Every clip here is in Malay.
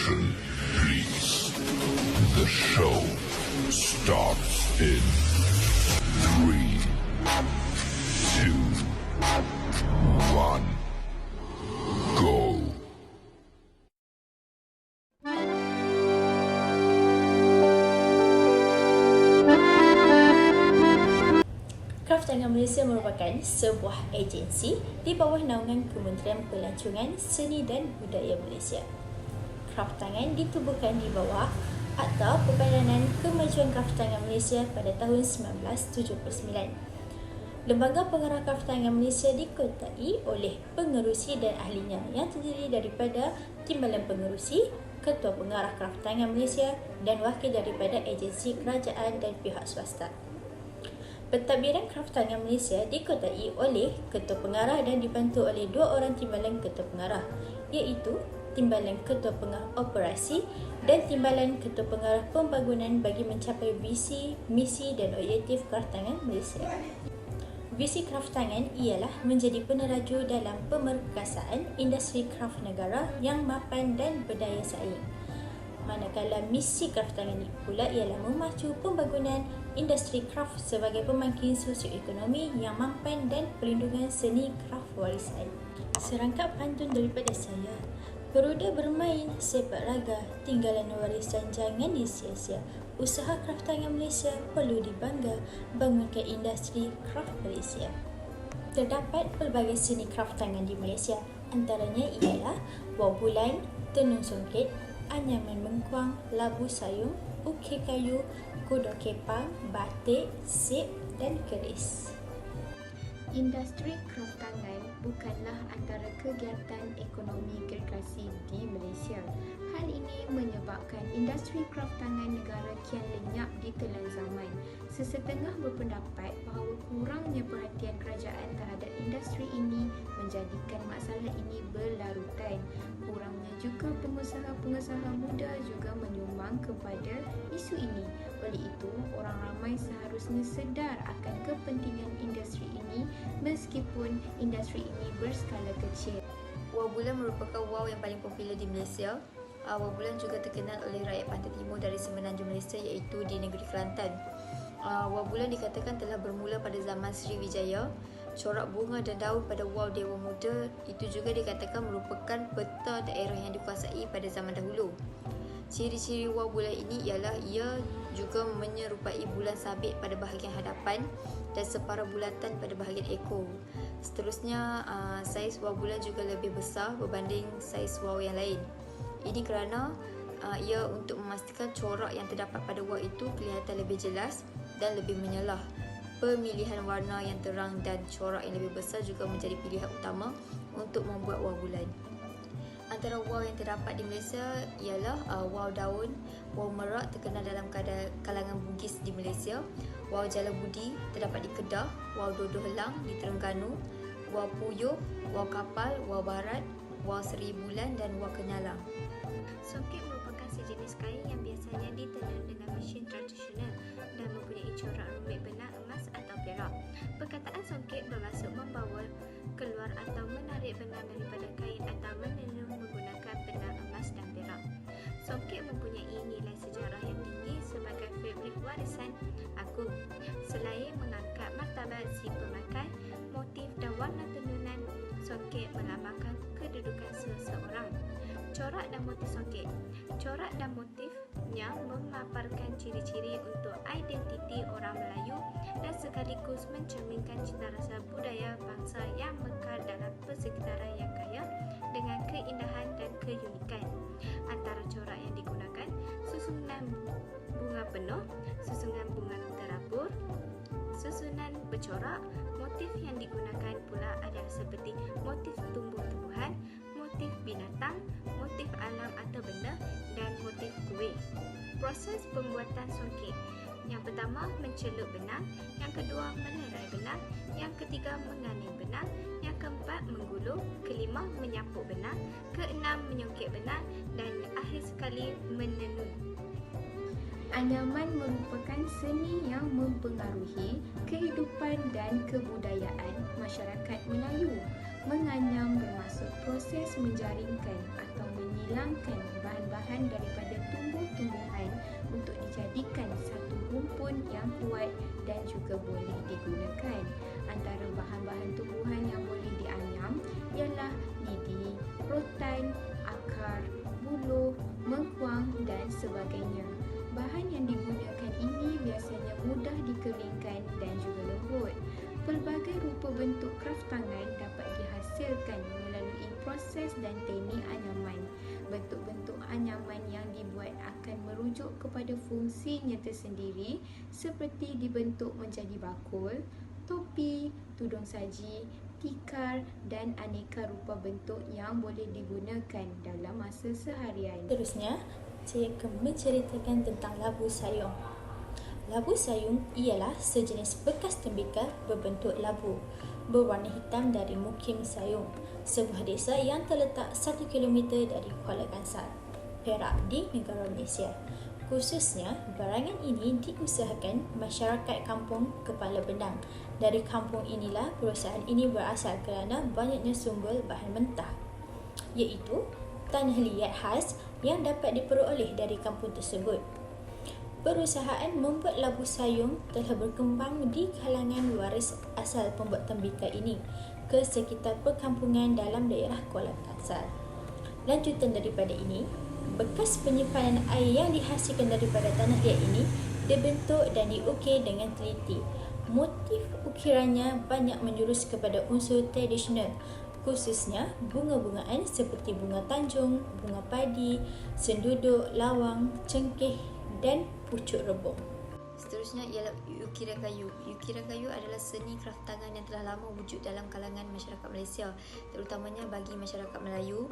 Attention, please. The show starts in 3, 2, 1, go. Kraft Tangan Malaysia merupakan sebuah agensi di bawah naungan Kementerian Pelancongan Seni dan Budaya Malaysia. Kraft Tangan ditubuhkan di bawah Akta Perpadanan Kemajuan Kraft Tangan Malaysia pada tahun 1979. Lembaga Pengarah Kraft Tangan Malaysia dikuasai oleh pengerusi dan ahlinya yang terdiri daripada Timbalan Pengerusi, Ketua Pengarah Kraft Tangan Malaysia dan wakil daripada agensi kerajaan dan pihak swasta. Pentadbiran Kraft Tangan Malaysia dikuasai oleh Ketua Pengarah dan dibantu oleh 2 orang Timbalan Ketua Pengarah, iaitu Timbalan Ketua Pengarah Operasi dan Timbalan Ketua Pengarah Pembangunan bagi mencapai visi, misi dan objektif Kraft Tangan Malaysia. Visi Kraft Tangan ialah menjadi peneraju dalam pemerkasaan industri kraft negara yang mapan dan berdaya saing. Manakala misi Kraft Tangan pula ialah memacu pembangunan industri kraft sebagai pembangkit sosioekonomi yang mampan dan perlindungan seni kraft warisan. Serangkap pantun daripada saya. Peroda bermain sepak raga, tinggalan warisan jangan disia-sia. Usaha Kraft Tangan Malaysia perlu dibangga, bangunkan industri kraft Malaysia. Terdapat pelbagai seni kraft tangan di Malaysia, antaranya ialah wau bulan, tenun songket, anyaman bengkuang, labu sayung, ukir kayu, kodok kepang, batik, sip dan keris. Industri kraft tangan bukanlah antara kegiatan ekonomi gergasi di Malaysia. Hal ini menyebabkan industri kraft tangan negara kian lenyap di telan zaman. Sesetengah berpendapat bahawa kurangnya perhatian kerajaan terhadap industri ini menjadikan masalah ini berlarutan. Kurangnya juga pengusaha-pengusaha muda juga menyumbang kepada isu ini. Oleh itu, orang ramai seharusnya sedar akan kepentingan industri ini meskipun industri ini berskala kecil. Wau bulan merupakan wau yang paling popular di Malaysia. Wau bulan juga terkenal oleh rakyat pantai timur dari semenanjung Malaysia iaitu di negeri Kelantan. Wau bulan dikatakan telah bermula pada zaman Sriwijaya. Corak bunga dan daun pada wau Dewa Muda itu juga dikatakan merupakan peta daerah yang dikuasai pada zaman dahulu. Ciri-ciri wau bulan ini ialah ia juga menyerupai bulan sabit pada bahagian hadapan dan separuh bulatan pada bahagian ekor. Seterusnya, saiz wau bulan juga lebih besar berbanding saiz wau yang lain. Ini kerana ia untuk memastikan corak yang terdapat pada wau itu kelihatan lebih jelas dan lebih menyelah. Pemilihan warna yang terang dan corak yang lebih besar juga menjadi pilihan utama untuk membuat wau bulan. Antara wau yang terdapat di Malaysia ialah wau daun, wau merak terkenal dalam kalangan Bugis di Malaysia, wau jala budi terdapat di Kedah, wau dodo helang di Terengganu, wau puyuh, wau kapal, wau barat, wau seri bulan dan wau kenyalang. Songket merupakan sejenis kain yang biasanya ditenun dengan mesin tradisional dan mempunyai corak rumit benang emas atau perak. Perkataan songket bermaksud membawa keluar atau menarik benang daripada kain atau menenun menggunakan benang emas dan perak. Songket mempunyai nilai sejarah yang tinggi sebagai fabrik warisan agung. Selain mengangkat martabat si pemakai, motif dan warna tenunan songket melambangkan kedudukan seseorang. Corak dan motif songket. Corak dan motifnya memaparkan ciri-ciri untuk identiti orang Melayu dan sekaligus mencerminkan cita rasa budaya bangsa yang mekar dalam persekitaran yang kaya dengan keindahan dan keunikan. Antara corak yang digunakan, susunan bunga penuh, susunan bunga terabur, susunan bercorak. Motif yang digunakan pula adalah seperti motif tumbuh-tumbuhan, motif binatang, motif alam atau benda dan motif kuih. Proses pembuatan songket. Yang pertama, mencelup benang. Yang kedua, melerai benang. Yang ketiga, menganim benang. Yang keempat, menggulung. Kelima, menyapu benang. Keenam, menyongket benang. Dan akhir sekali, menenun. Anyaman merupakan seni yang mempengaruhi kehidupan dan kebudayaan masyarakat Melayu. Menganyam bermaksud proses menjaringkan atau menghilangkan bahan-bahan daripada tumbuh-tumbuhan untuk dijadikan satu rumpun yang kuat dan juga boleh digunakan. Antara bahan-bahan tumbuhan yang boleh dianyam ialah lidi, rotan, akar, buluh, mengkuang dan sebagainya. Bahan yang digunakan ini biasanya mudah dikeringkan dan juga lembut. Pelbagai rupa bentuk kraftangan dapat dihasilkan melalui proses dan teknik anyaman. Bentuk-bentuk anyaman yang dibuat akan merujuk kepada fungsinya tersendiri seperti dibentuk menjadi bakul, topi, tudung saji, tikar dan aneka rupa bentuk yang boleh digunakan dalam masa seharian. Seterusnya, saya akan menceritakan tentang labu sayung. Labu sayung ialah sejenis bekas tembikar berbentuk labu berwarna hitam dari Mukim Sayung, sebuah desa yang terletak 1 km dari Kuala Kangsar, Perak di negara Malaysia. Khususnya, barangan ini diusahakan masyarakat kampung Kepala Benang. Dari kampung inilah perusahaan ini berasal kerana banyaknya sumber bahan mentah, iaitu tanah liat khas yang dapat diperoleh dari kampung tersebut. Perusahaan membuat labu sayung telah berkembang di kalangan waris asal pembuat tembikar ini ke sekitar perkampungan dalam daerah Kuala Kangsar. Lanjutan daripada ini, bekas penyimpanan air yang dihasilkan daripada tanah liat ini dibentuk dan diukir dengan teliti. Motif ukirannya banyak menjurus kepada unsur tradisional, khususnya bunga-bungaan seperti bunga tanjung, bunga padi, senduduk, lawang, cengkeh dan pucuk rebung. Seterusnya ialah ukiran kayu. Ukiran kayu adalah seni kraftangan yang telah lama wujud dalam kalangan masyarakat Malaysia, terutamanya bagi masyarakat Melayu,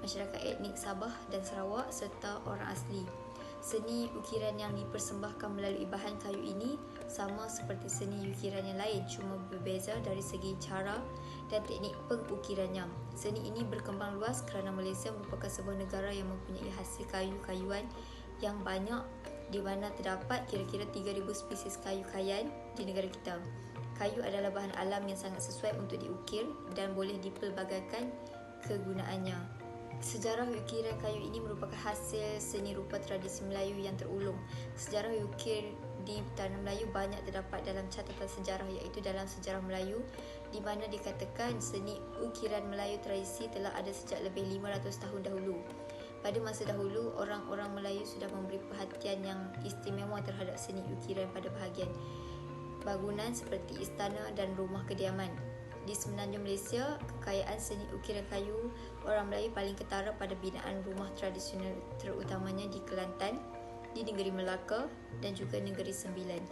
masyarakat etnik Sabah dan Sarawak serta orang asli. Seni ukiran yang dipersembahkan melalui bahan kayu ini sama seperti seni ukiran yang lain, cuma berbeza dari segi cara dan teknik pengukirannya. Seni ini berkembang luas kerana Malaysia merupakan sebuah negara yang mempunyai hasil kayu-kayuan yang banyak, di mana terdapat kira-kira 3,000 spesies kayu kayan di negara kita. Kayu adalah bahan alam yang sangat sesuai untuk diukir dan boleh dipelbagaikan kegunaannya. Sejarah ukiran kayu ini merupakan hasil seni rupa tradisi Melayu yang terulung. Sejarah ukir di tanah Melayu banyak terdapat dalam catatan sejarah, iaitu dalam Sejarah Melayu, di mana dikatakan seni ukiran Melayu tradisi telah ada sejak lebih 500 tahun dahulu. Pada masa dahulu, orang-orang Melayu sudah memberi perhatian yang istimewa terhadap seni ukiran pada bahagian bangunan seperti istana dan rumah kediaman. Di semenanjung Malaysia, kekayaan seni ukiran kayu orang Melayu paling ketara pada binaan rumah tradisional, terutamanya di Kelantan, di negeri Melaka dan juga negeri Sembilan.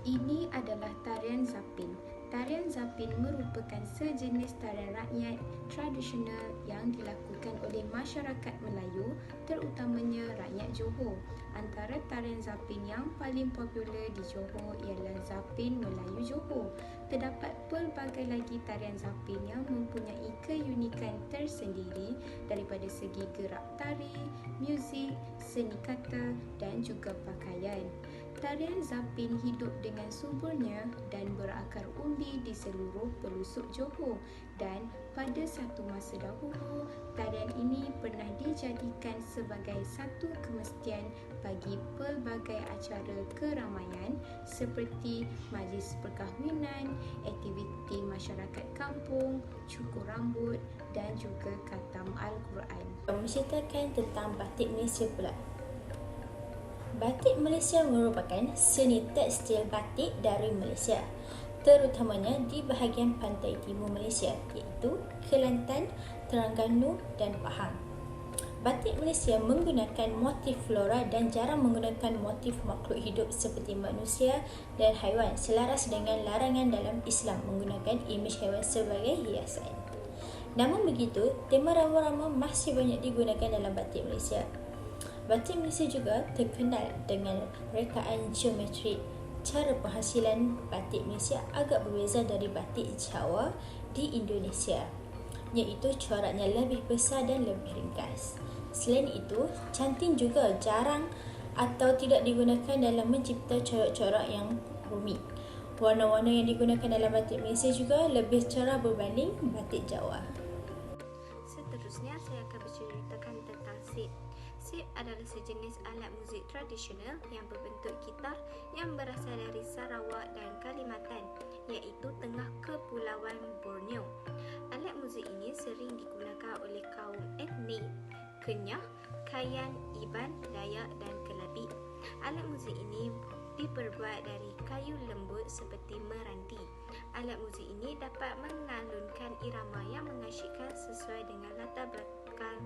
Ini adalah tarian zapin. Tarian zapin merupakan sejenis tarian rakyat tradisional yang dilakukan oleh masyarakat Melayu, terutamanya rakyat Johor. Antara tarian zapin yang paling popular di Johor ialah Zapin Melayu Johor. Terdapat pelbagai lagi tarian zapin yang mempunyai keunikan tersendiri daripada segi gerak tari, muzik, seni kata dan juga pakaian. Tarian zapin hidup dengan suburnya dan berakar umbi di seluruh pelosok Johor, dan pada satu masa dahulu, tarian ini pernah dijadikan sebagai satu kemestian bagi pelbagai acara keramaian seperti majlis perkahwinan, aktiviti masyarakat kampung, cukur rambut dan juga khatam Al-Quran. Menceritakan tentang batik Malaysia pula. Batik Malaysia merupakan seni tekstil batik dari Malaysia, terutamanya di bahagian pantai timur Malaysia, iaitu Kelantan, Terengganu dan Pahang. Batik Malaysia menggunakan motif flora dan jarang menggunakan motif makhluk hidup seperti manusia dan haiwan, selaras dengan larangan dalam Islam menggunakan imej haiwan sebagai hiasan. Namun begitu, tema rama-rama masih banyak digunakan dalam batik Malaysia. Batik Malaysia juga terkenal dengan rekaan geometrik. Cara penghasilan batik Malaysia agak berbeza dari batik Jawa di Indonesia, iaitu coraknya lebih besar dan lebih ringkas. Selain itu, canting juga jarang atau tidak digunakan dalam mencipta corak-corak yang rumit. Warna-warna yang digunakan dalam batik Malaysia juga lebih cerah berbanding batik Jawa. seterusnya saya akan berceritakan tentang sip. Sip adalah sejenis alat muzik tradisional yang berbentuk gitar yang berasal dari Sarawak dan Kalimantan, iaitu tengah kepulauan Borneo. Alat muzik ini sering digunakan oleh kaum etnik Kenyah, Kayan, Iban, Dayak dan Kelabit. Alat muzik ini diperbuat dari kayu lembut seperti meranti. Alat muzik ini dapat mengalunkan irama yang mengasyikkan sesuai dengan latar belakang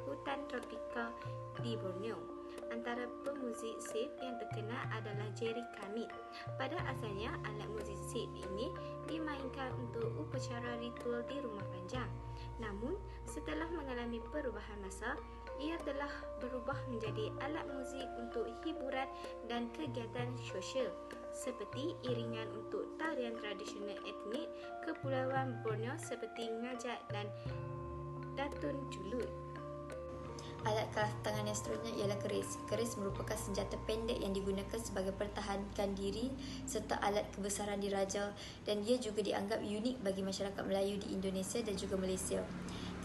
hutan tropika di Borneo. Antara pemuzik sip yang terkenal adalah Jerry Kamit. Pada asalnya, alat muzik sip ini dimainkan untuk upacara ritual di rumah panjang. Namun, setelah mengalami perubahan masa, ia telah berubah menjadi alat muzik untuk hiburan dan kegiatan sosial seperti iringan untuk tarian tradisional etnik Kepulauan Borneo seperti ngajak dan datun julut. Alat kraftangan yang seterusnya ialah keris. Keris merupakan senjata pendek yang digunakan sebagai pertahankan diri serta alat kebesaran diraja, dan dia juga dianggap unik bagi masyarakat Melayu di Indonesia dan juga Malaysia.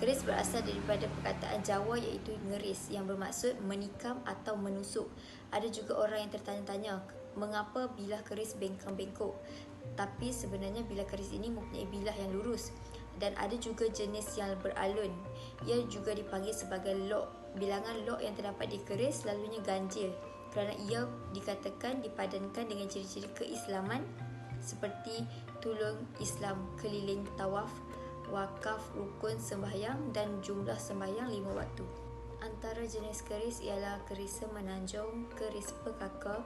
Keris berasal daripada perkataan Jawa iaitu ngeris yang bermaksud menikam atau menusuk. Ada juga orang yang tertanya-tanya mengapa bilah keris bengkang-bengkok. Tapi sebenarnya bilah keris ini mempunyai bilah yang lurus. Dan ada juga jenis yang beralun. Ia juga dipanggil sebagai lok. Bilangan lok yang terdapat di keris selalunya ganjil kerana ia dikatakan dipadankan dengan ciri-ciri keislaman seperti tulung Islam, keliling tawaf, wakaf rukun sembahyang dan jumlah sembahyang 5 waktu. Antara jenis keris ialah keris semenanjung, keris pekaka,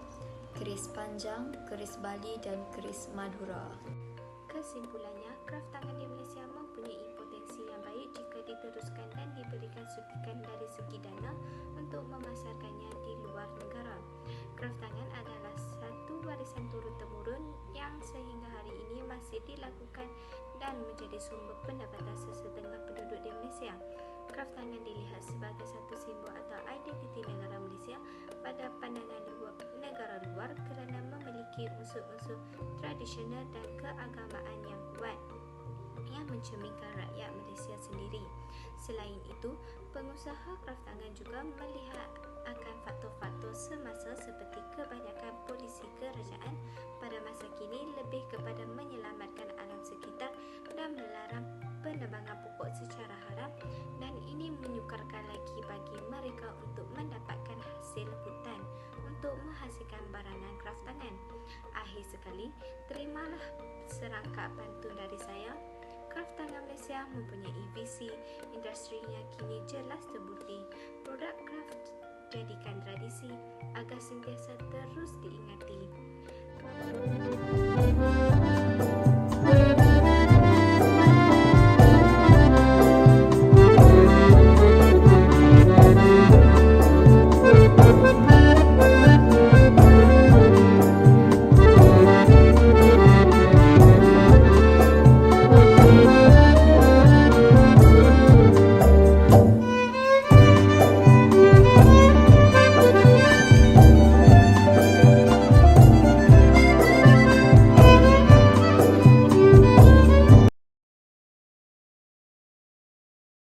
keris panjang, keris Bali dan keris Madura. Kesimpulannya, kraftangan di Malaysia mempunyai potensi yang baik jika diteruskan dan diberikan suntikan dari segi dana untuk memasarkannya di luar negara. Kraftangan adalah satu warisan turun-temurun yang sehingga hari ini masih dilakukan dan menjadi sumber pendapatan sesetengah penduduk di Malaysia. Kraftangan dilihat sebagai satu simbol atau identiti negara Malaysia pada pandangan negara luar kerana memiliki unsur-unsur tradisional dan keagamaan yang kuat yang mencerminkan rakyat Malaysia sendiri. Selain itu, pengusaha kraftangan juga melihat akan faktor-faktor semasa seperti kebanyakan polisi kerajaan pada masa kini lebih kepada menyelamatkan alam sekitar dan melarang penebangan pokok secara haram, dan ini menyukarkan lagi bagi mereka untuk mendapatkan hasil hutan untuk menghasilkan barangan kraftangan. Akhir sekali, terimalah serangkap pantun dari saya. Kraftangan Malaysia mempunyai visi, industrinya kini jelas terbukti. Produk kraft jadikan tradisi agar sentiasa terus diingati.